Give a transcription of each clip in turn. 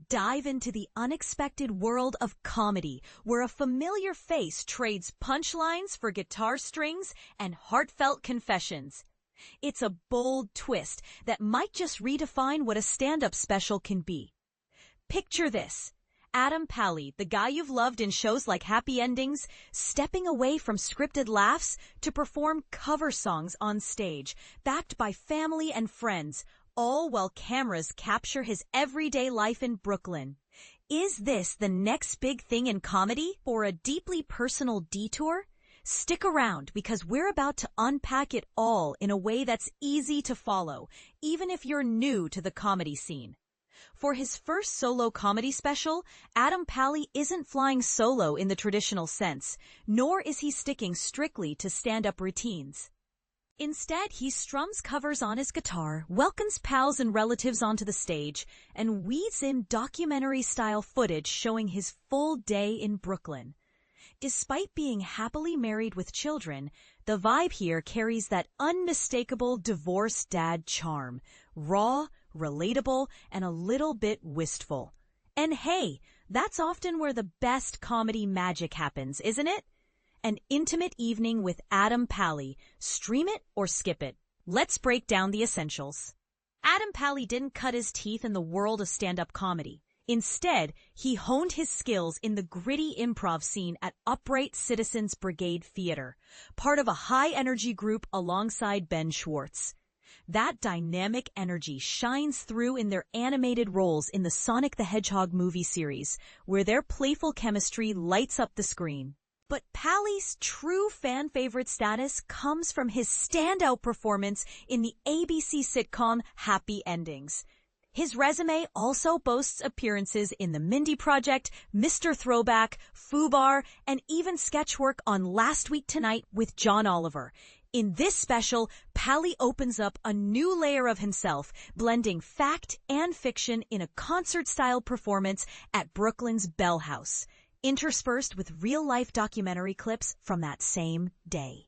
Dive into the unexpected world of comedy, where a familiar face trades punchlines for guitar strings and heartfelt confessions. It's a bold twist that might just redefine what a stand-up special can be. Picture this. Adam Pally, the guy you've loved in shows like Happy Endings, stepping away from scripted laughs to perform cover songs on stage, backed by family and friends, all while cameras capture his everyday life in Brooklyn. Is this the next big thing in comedy, or a deeply personal detour? Stick around, because we're about to unpack it all in a way that's easy to follow, even if you're new to the comedy scene. For his first solo comedy special, Adam Pally isn't flying solo in the traditional sense, nor is he sticking strictly to stand-up routines. Instead, he strums covers on his guitar, welcomes pals and relatives onto the stage, and weaves in documentary-style footage showing his full day in Brooklyn. Despite being happily married with children, the vibe here carries that unmistakable divorced dad charm, raw, relatable, and a little bit wistful. And hey, that's often where the best comedy magic happens, isn't it? An intimate evening with Adam Pally. Stream it or skip it. Let's break down the essentials. Adam Pally didn't cut his teeth in the world of stand-up comedy. Instead, he honed his skills in the gritty improv scene at Upright Citizens Brigade Theater, part of a high-energy group alongside Ben Schwartz. That dynamic energy shines through in their animated roles in the Sonic the Hedgehog movie series, where their playful chemistry lights up the screen. But Pally's true fan favorite status comes from his standout performance in the ABC sitcom Happy Endings. His resume also boasts appearances in The Mindy Project, Mr. Throwback, FUBAR, and even sketch work on Last Week Tonight with John Oliver. In this special, Pally opens up a new layer of himself, blending fact and fiction in a concert-style performance at Brooklyn's Bell House, interspersed with real-life documentary clips from that same day.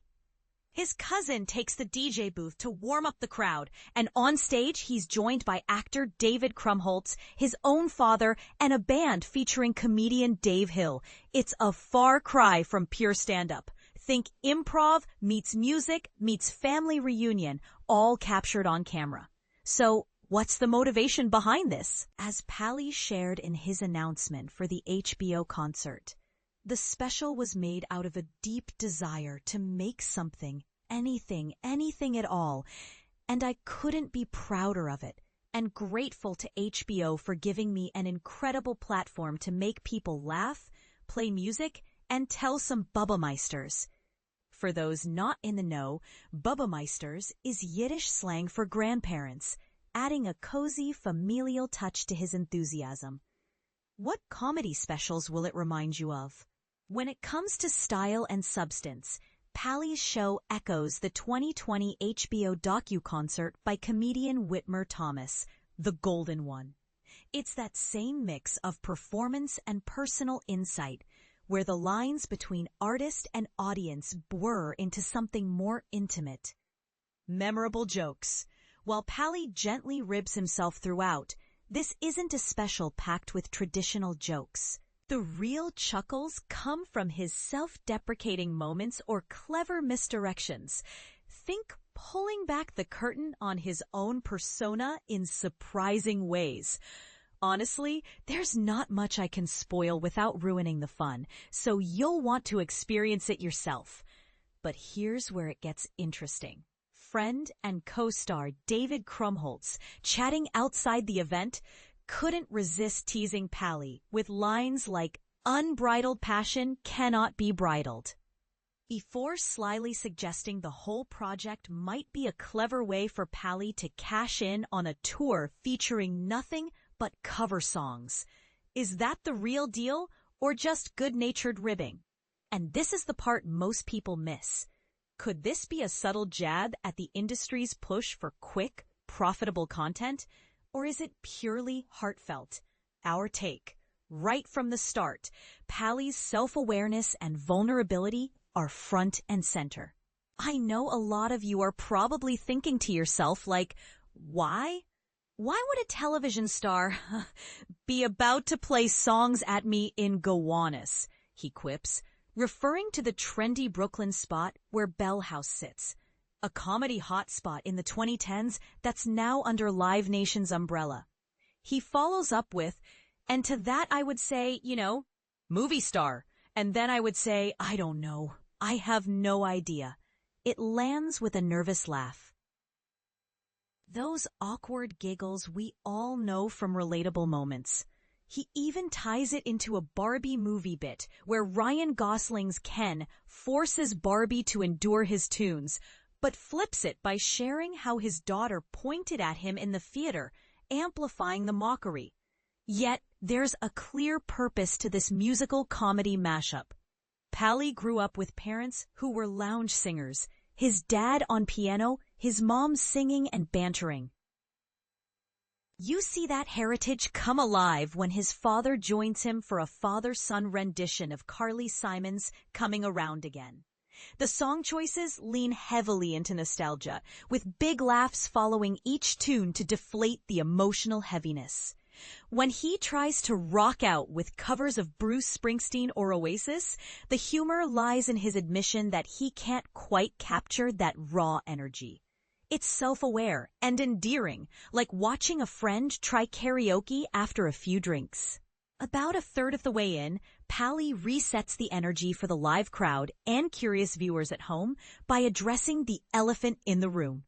His cousin takes the DJ booth to warm up the crowd, and on stage he's joined by actor David Krumholtz, his own father, and a band featuring comedian Dave Hill. It's a far cry from pure stand-up. Think improv meets music meets family reunion, all captured on camera. So, what's the motivation behind this? As Pally shared in his announcement for the HBO concert, the special was made out of a deep desire to make something, anything at all, and I couldn't be prouder of it, and grateful to HBO for giving me an incredible platform to make people laugh, play music, and tell some Bubbameisters. For those not in the know, Bubbameisters is Yiddish slang for grandparents, adding a cozy, familial touch to his enthusiasm. What comedy specials will it remind you of? When it comes to style and substance, Pally's show echoes the 2020 HBO docu-concert by comedian Whitmer Thomas, The Golden One. It's that same mix of performance and personal insight, where the lines between artist and audience blur into something more intimate. Memorable jokes. While Pally gently ribs himself throughout, this isn't a special packed with traditional jokes. The real chuckles come from his self-deprecating moments or clever misdirections. Think pulling back the curtain on his own persona in surprising ways. Honestly, there's not much I can spoil without ruining the fun, so you'll want to experience it yourself. But here's where it gets interesting. Friend and co-star David Krumholtz, chatting outside the event, couldn't resist teasing Pally with lines like, "Unbridled passion cannot be bridled," before slyly suggesting the whole project might be a clever way for Pally to cash in on a tour featuring nothing but cover songs. Is that the real deal, or just good-natured ribbing? And this is the part most people miss. Could this be a subtle jab at the industry's push for quick, profitable content? Or is it purely heartfelt? Our take. Right from the start, Pally's self-awareness and vulnerability are front and center. I know a lot of you are probably thinking to yourself like, why? Why would a television star be about to play songs at me in Gowanus? He quips, referring to the trendy Brooklyn spot where Bell House sits, a comedy hotspot in the 2010s that's now under Live Nation's umbrella. He follows up with, and to that I would say, movie star. And then I would say, I don't know. I have no idea. It lands with a nervous laugh. Those awkward giggles we all know from relatable moments. He even ties it into a Barbie movie bit where Ryan Gosling's Ken forces Barbie to endure his tunes, but flips it by sharing how his daughter pointed at him in the theater, amplifying the mockery. Yet, there's a clear purpose to this musical comedy mashup. Pally grew up with parents who were lounge singers, his dad on piano, his mom singing and bantering. You see that heritage come alive when his father joins him for a father-son rendition of Carly Simon's Coming Around Again. The song choices lean heavily into nostalgia, with big laughs following each tune to deflate the emotional heaviness. When he tries to rock out with covers of Bruce Springsteen or Oasis, the humor lies in his admission that he can't quite capture that raw energy. It's self-aware and endearing, like watching a friend try karaoke after a few drinks. About a third of the way in, Pally resets the energy for the live crowd and curious viewers at home by addressing the elephant in the room.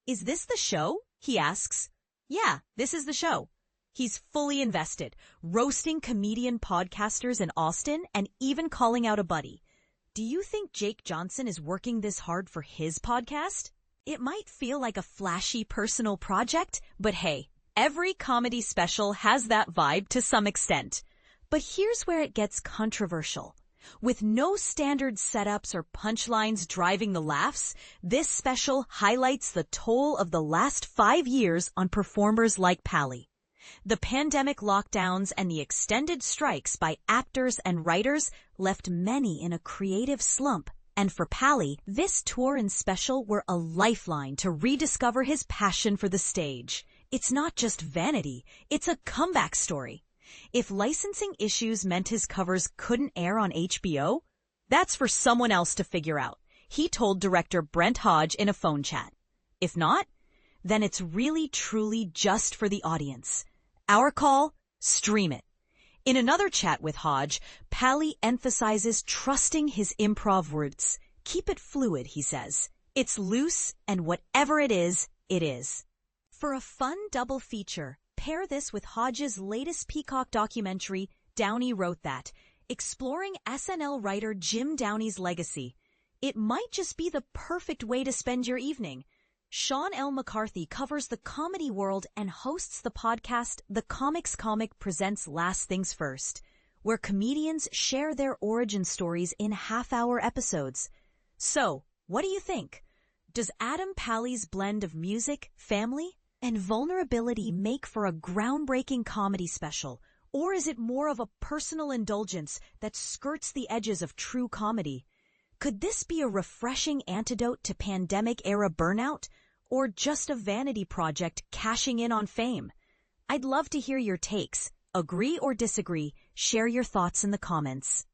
Is this the show? He asks. Yeah, this is the show. He's fully invested, roasting comedian podcasters in Austin and even calling out a buddy. Do you think Jake Johnson is working this hard for his podcast? It might feel like a flashy personal project, but hey, every comedy special has that vibe to some extent. But here's where it gets controversial. With no standard setups or punchlines driving the laughs, this special highlights the toll of the last 5 years on performers like Pally. The pandemic lockdowns and the extended strikes by actors and writers left many in a creative slump. And for Pally, this tour and special were a lifeline to rediscover his passion for the stage. It's not just vanity, it's a comeback story. If licensing issues meant his covers couldn't air on HBO, that's for someone else to figure out, he told director Brent Hodge in a phone chat. If not, then it's really truly just for the audience. Our call, stream it. In another chat with Hodge, Pally emphasizes trusting his improv roots. Keep it fluid, he says. It's loose, and whatever it is, it is. For a fun double feature, pair this with Hodge's latest Peacock documentary, Downey Wrote That, exploring SNL writer Jim Downey's legacy. It might just be the perfect way to spend your evening. Sean L. McCarthy covers the comedy world and hosts the podcast The Comics Comic Presents Last Things First, where comedians share their origin stories in half-hour episodes. So, what do you think? Does Adam Pally's blend of music, family, and vulnerability make for a groundbreaking comedy special, or is it more of a personal indulgence that skirts the edges of true comedy? Could this be a refreshing antidote to pandemic-era burnout, or just a vanity project cashing in on fame? I'd love to hear your takes. Agree or disagree? Share your thoughts in the comments.